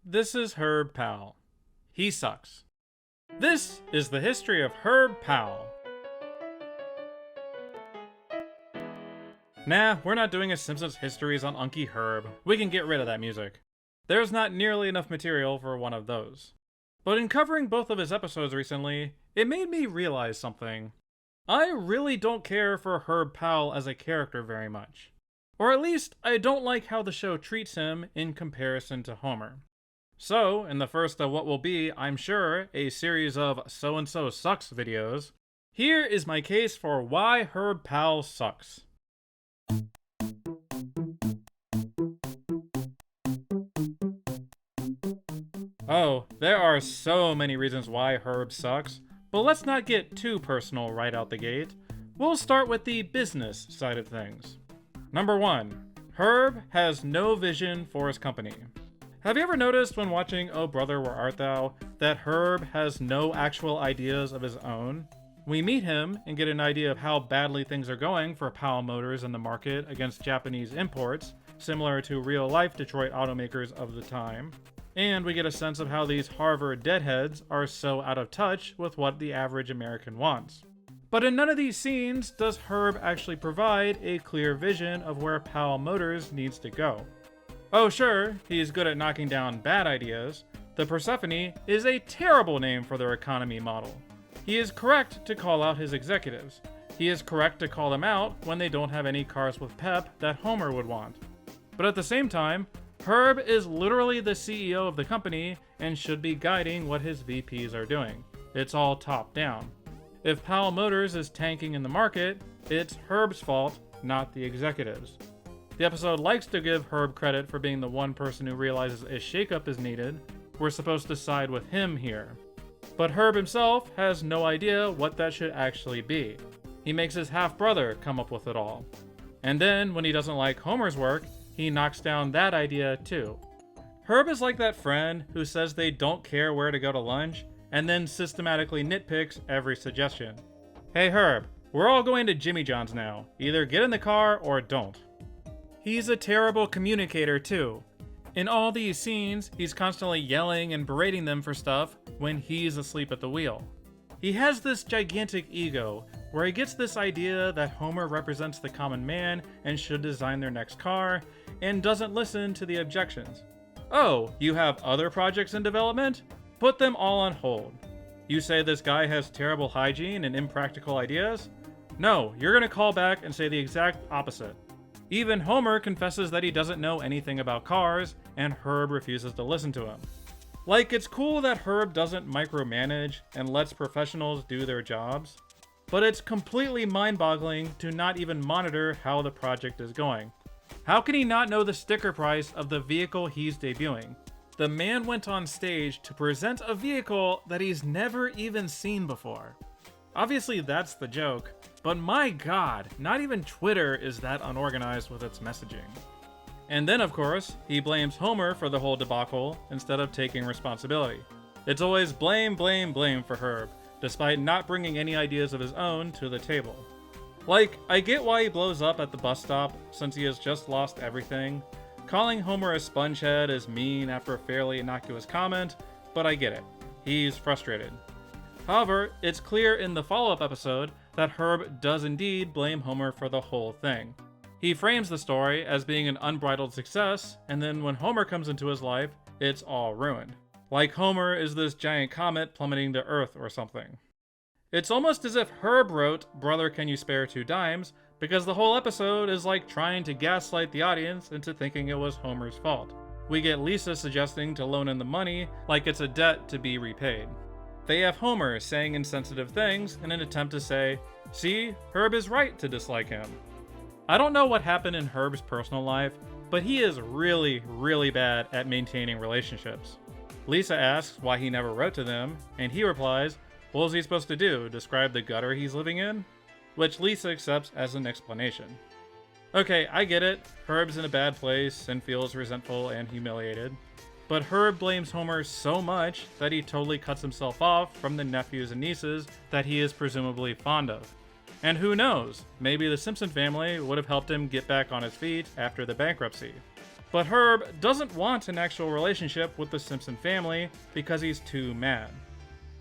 This is Herb Powell. He sucks. This is the history of Herb Powell. Nah, we're not doing a Simpsons Histories on Unky Herb. We can get rid of that music. There's not nearly enough material for one of those. But in covering both of his episodes recently, it made me realize something. I really don't care for Herb Powell as a character very much. Or at least, I don't like how the show treats him in comparison to Homer. So, in the first of what will be, I'm sure, a series of So-and-so Sucks videos, here is my case for why Herb Powell sucks. Oh, there are so many reasons why Herb sucks, but let's not get too personal right out the gate. We'll start with the business side of things. Number 1. Herb has no vision for his company. Have you ever noticed when watching Oh Brother, Where Art Thou that Herb has no actual ideas of his own? We meet him and get an idea of how badly things are going for Powell Motors in the market against Japanese imports, similar to real-life Detroit automakers of the time. And we get a sense of how these Harvard deadheads are so out of touch with what the average American wants. But in none of these scenes does Herb actually provide a clear vision of where Powell Motors needs to go. Oh sure, he's good at knocking down bad ideas. The Persephone is a terrible name for their economy model. He is correct to call out his executives. He is correct to call them out when they don't have any cars with pep that Homer would want. But at the same time, Herb is literally the CEO of the company and should be guiding what his VPs are doing. It's all top down. If Powell Motors is tanking in the market, it's Herb's fault, not the executives. The episode likes to give Herb credit for being the one person who realizes a shakeup is needed. We're supposed to side with him here. But Herb himself has no idea what that should actually be. He makes his half-brother come up with it all. And then, when he doesn't like Homer's work, he knocks down that idea too. Herb is like that friend who says they don't care where to go to lunch, and then systematically nitpicks every suggestion. Hey Herb, we're all going to Jimmy John's now. Either get in the car or don't. He's a terrible communicator too. In all these scenes, he's constantly yelling and berating them for stuff when he's asleep at the wheel. He has this gigantic ego, where he gets this idea that Homer represents the common man and should design their next car, and doesn't listen to the objections. Oh, you have other projects in development? Put them all on hold. You say this guy has terrible hygiene and impractical ideas? No, you're gonna call back and say the exact opposite. Even Homer confesses that he doesn't know anything about cars, and Herb refuses to listen to him. Like, it's cool that Herb doesn't micromanage and lets professionals do their jobs, but it's completely mind-boggling to not even monitor how the project is going. How can he not know the sticker price of the vehicle he's debuting? The man went on stage to present a vehicle that he's never even seen before. Obviously that's the joke, but my god, not even Twitter is that unorganized with its messaging. And then of course, he blames Homer for the whole debacle instead of taking responsibility. It's always blame, blame, blame for Herb, despite not bringing any ideas of his own to the table. Like, I get why he blows up at the bus stop since he has just lost everything. Calling Homer a spongehead is mean after a fairly innocuous comment, but I get it. He's frustrated. However, it's clear in the follow-up episode that Herb does indeed blame Homer for the whole thing. He frames the story as being an unbridled success, and then when Homer comes into his life, it's all ruined. Like Homer is this giant comet plummeting to Earth or something. It's almost as if Herb wrote Brother Can You Spare 2 Dimes, because the whole episode is like trying to gaslight the audience into thinking it was Homer's fault. We get Lisa suggesting to loan in the money like it's a debt to be repaid. They have Homer saying insensitive things in an attempt to say, see, Herb is right to dislike him. I don't know what happened in Herb's personal life, but he is really, really bad at maintaining relationships. Lisa asks why he never wrote to them, and he replies, what was he supposed to do, describe the gutter he's living in? Which Lisa accepts as an explanation. Okay, I get it, Herb's in a bad place and feels resentful and humiliated. But Herb blames Homer so much that he totally cuts himself off from the nephews and nieces that he is presumably fond of. And who knows, maybe the Simpson family would have helped him get back on his feet after the bankruptcy. But Herb doesn't want an actual relationship with the Simpson family because he's too mad.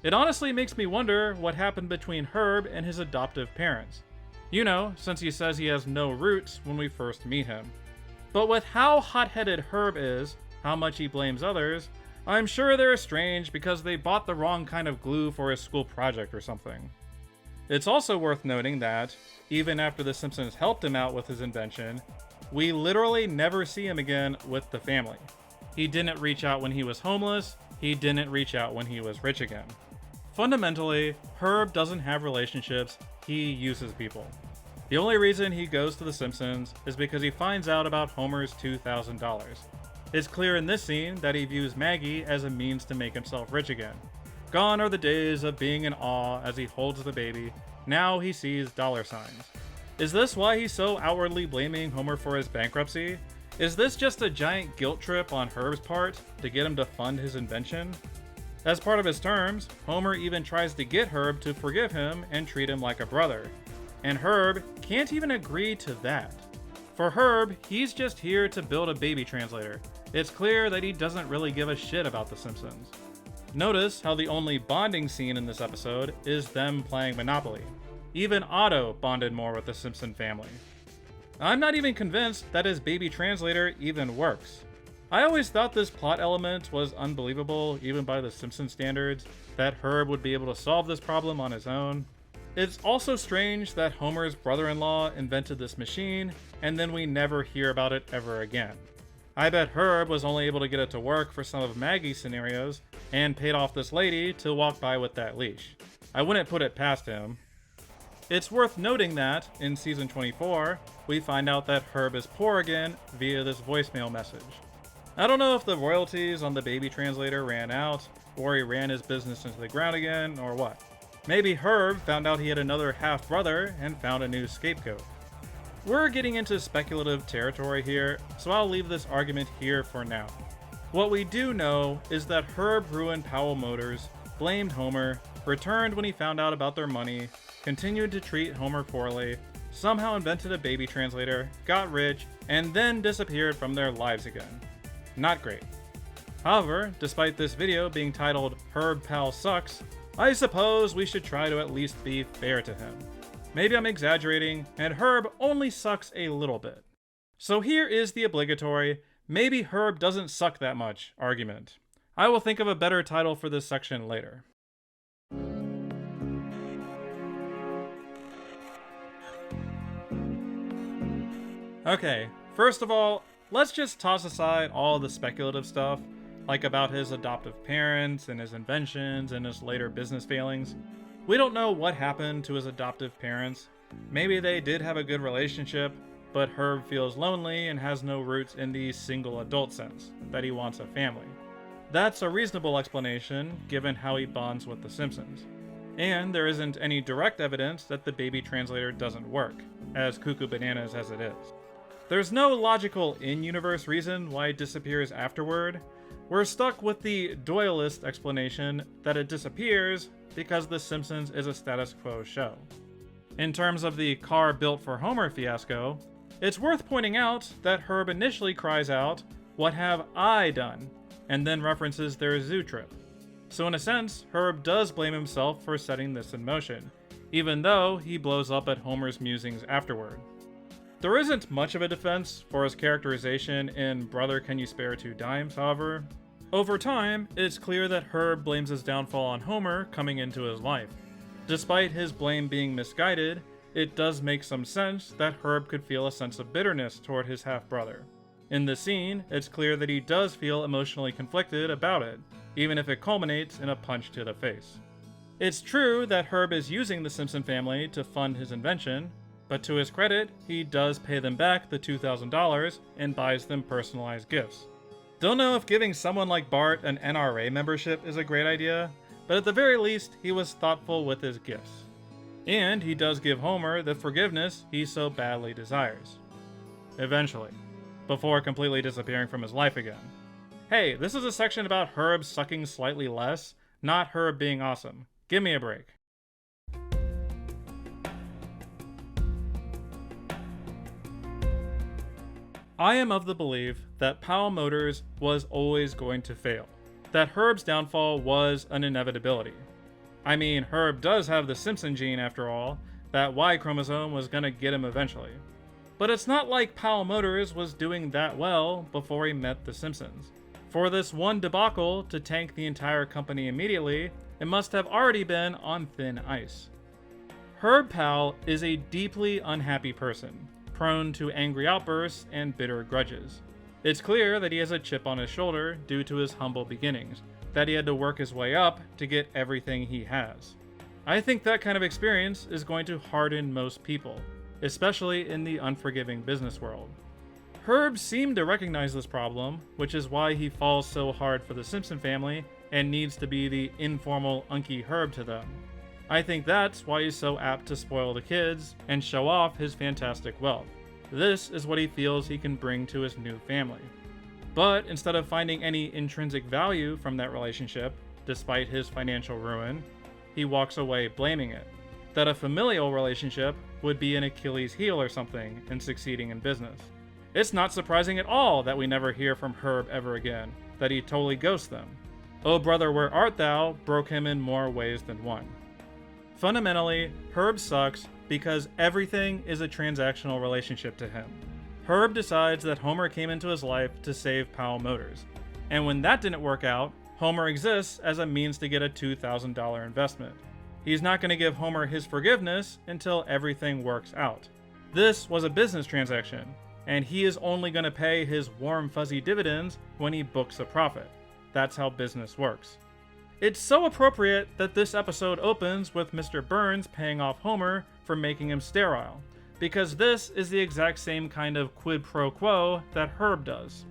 It honestly makes me wonder what happened between Herb and his adoptive parents. You know, since he says he has no roots when we first meet him. But with how hot-headed Herb is, how much he blames others, I'm sure they're estranged because they bought the wrong kind of glue for his school project or something. It's also worth noting that, even after the Simpsons helped him out with his invention, we literally never see him again with the family. He didn't reach out when he was homeless, he didn't reach out when he was rich again. Fundamentally, Herb doesn't have relationships, he uses people. The only reason he goes to The Simpsons is because he finds out about Homer's $2,000. It's clear in this scene that he views Maggie as a means to make himself rich again. Gone are the days of being in awe as he holds the baby, now he sees dollar signs. Is this why he's so outwardly blaming Homer for his bankruptcy? Is this just a giant guilt trip on Herb's part to get him to fund his invention? As part of his terms, Homer even tries to get Herb to forgive him and treat him like a brother. And Herb can't even agree to that. For Herb, he's just here to build a baby translator. It's clear that he doesn't really give a shit about The Simpsons. Notice how the only bonding scene in this episode is them playing Monopoly. Even Otto bonded more with the Simpson family. I'm not even convinced that his baby translator even works. I always thought this plot element was unbelievable, even by the Simpson standards, that Herb would be able to solve this problem on his own. It's also strange that Homer's brother-in-law invented this machine, and then we never hear about it ever again. I bet Herb was only able to get it to work for some of Maggie's scenarios, and paid off this lady to walk by with that leash. I wouldn't put it past him. It's worth noting that, in season 24, we find out that Herb is poor again via this voicemail message. I don't know if the royalties on the baby translator ran out, or he ran his business into the ground again, or what. Maybe Herb found out he had another half-brother and found a new scapegoat. We're getting into speculative territory here, so I'll leave this argument here for now. What we do know is that Herb ruined Powell Motors, blamed Homer, returned when he found out about their money, continued to treat Homer poorly, somehow invented a baby translator, got rich, and then disappeared from their lives again. Not great. However, despite this video being titled Herb Powell Sucks, I suppose we should try to at least be fair to him. Maybe I'm exaggerating, and Herb only sucks a little bit. So here is the obligatory, maybe Herb doesn't suck that much argument. I will think of a better title for this section later. Okay, first of all, let's just toss aside all the speculative stuff, like about his adoptive parents and his inventions and his later business failings. We don't know what happened to his adoptive parents. Maybe they did have a good relationship, but Herb feels lonely and has no roots in the single adult sense, that he wants a family. That's a reasonable explanation, given how he bonds with the Simpsons. And there isn't any direct evidence that the baby translator doesn't work, as cuckoo bananas as it is. There's no logical in-universe reason why it disappears afterward. We're stuck with the Doyleist explanation that it disappears because The Simpsons is a status quo show. In terms of the car built for Homer fiasco, it's worth pointing out that Herb initially cries out, "What have I done?" and then references their zoo trip. So in a sense, Herb does blame himself for setting this in motion, even though he blows up at Homer's musings afterward. There isn't much of a defense for his characterization in Brother Can You Spare Two Dimes, however. Over time, it's clear that Herb blames his downfall on Homer coming into his life. Despite his blame being misguided, it does make some sense that Herb could feel a sense of bitterness toward his half-brother. In the scene, it's clear that he does feel emotionally conflicted about it, even if it culminates in a punch to the face. It's true that Herb is using the Simpson family to fund his invention, but to his credit, he does pay them back the $2,000 and buys them personalized gifts. Don't know if giving someone like Bart an NRA membership is a great idea, but at the very least, he was thoughtful with his gifts. And he does give Homer the forgiveness he so badly desires. Eventually, before completely disappearing from his life again. Hey, this is a section about Herb sucking slightly less, not Herb being awesome. Give me a break. I am of the belief that Powell Motors was always going to fail, that Herb's downfall was an inevitability. I mean, Herb does have the Simpson gene after all, that Y chromosome was gonna get him eventually. But it's not like Powell Motors was doing that well before he met the Simpsons. For this one debacle to tank the entire company immediately, it must have already been on thin ice. Herb Powell is a deeply unhappy person, prone to angry outbursts and bitter grudges. It's clear that he has a chip on his shoulder due to his humble beginnings, that he had to work his way up to get everything he has. I think that kind of experience is going to harden most people, especially in the unforgiving business world. Herb seemed to recognize this problem, which is why he falls so hard for the Simpson family and needs to be the informal Unky Herb to them. I think that's why he's so apt to spoil the kids and show off his fantastic wealth. This is what he feels he can bring to his new family. But instead of finding any intrinsic value from that relationship, despite his financial ruin, he walks away blaming it. That a familial relationship would be an Achilles heel or something in succeeding in business. It's not surprising at all that we never hear from Herb ever again, that he totally ghosts them. Oh Brother, Where Art Thou broke him in more ways than one. Fundamentally, Herb sucks because everything is a transactional relationship to him. Herb decides that Homer came into his life to save Powell Motors, and when that didn't work out, Homer exists as a means to get a $2,000 investment. He's not going to give Homer his forgiveness until everything works out. This was a business transaction, and he is only going to pay his warm fuzzy dividends when he books a profit. That's how business works. It's so appropriate that this episode opens with Mr. Burns paying off Homer for making him sterile, because this is the exact same kind of quid pro quo that Herb does.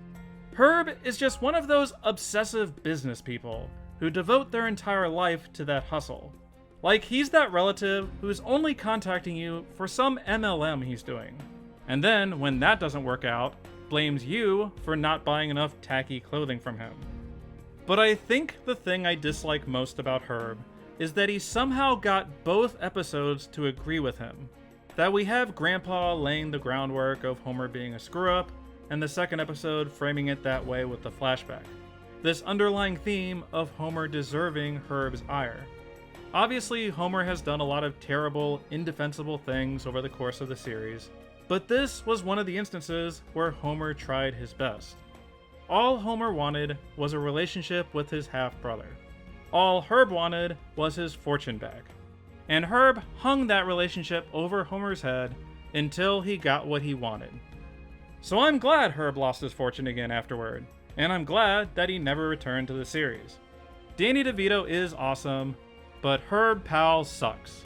Herb is just one of those obsessive business people who devote their entire life to that hustle. Like he's that relative who's only contacting you for some MLM he's doing, and then when that doesn't work out, blames you for not buying enough tacky clothing from him. But I think the thing I dislike most about Herb is that he somehow got both episodes to agree with him. That we have Grandpa laying the groundwork of Homer being a screw-up, and the second episode framing it that way with the flashback. This underlying theme of Homer deserving Herb's ire. Obviously, Homer has done a lot of terrible, indefensible things over the course of the series, but this was one of the instances where Homer tried his best. All Homer wanted was a relationship with his half-brother. All Herb wanted was his fortune back. And Herb hung that relationship over Homer's head until he got what he wanted. So I'm glad Herb lost his fortune again afterward, and I'm glad that he never returned to the series. Danny DeVito is awesome, but Herb Powell sucks.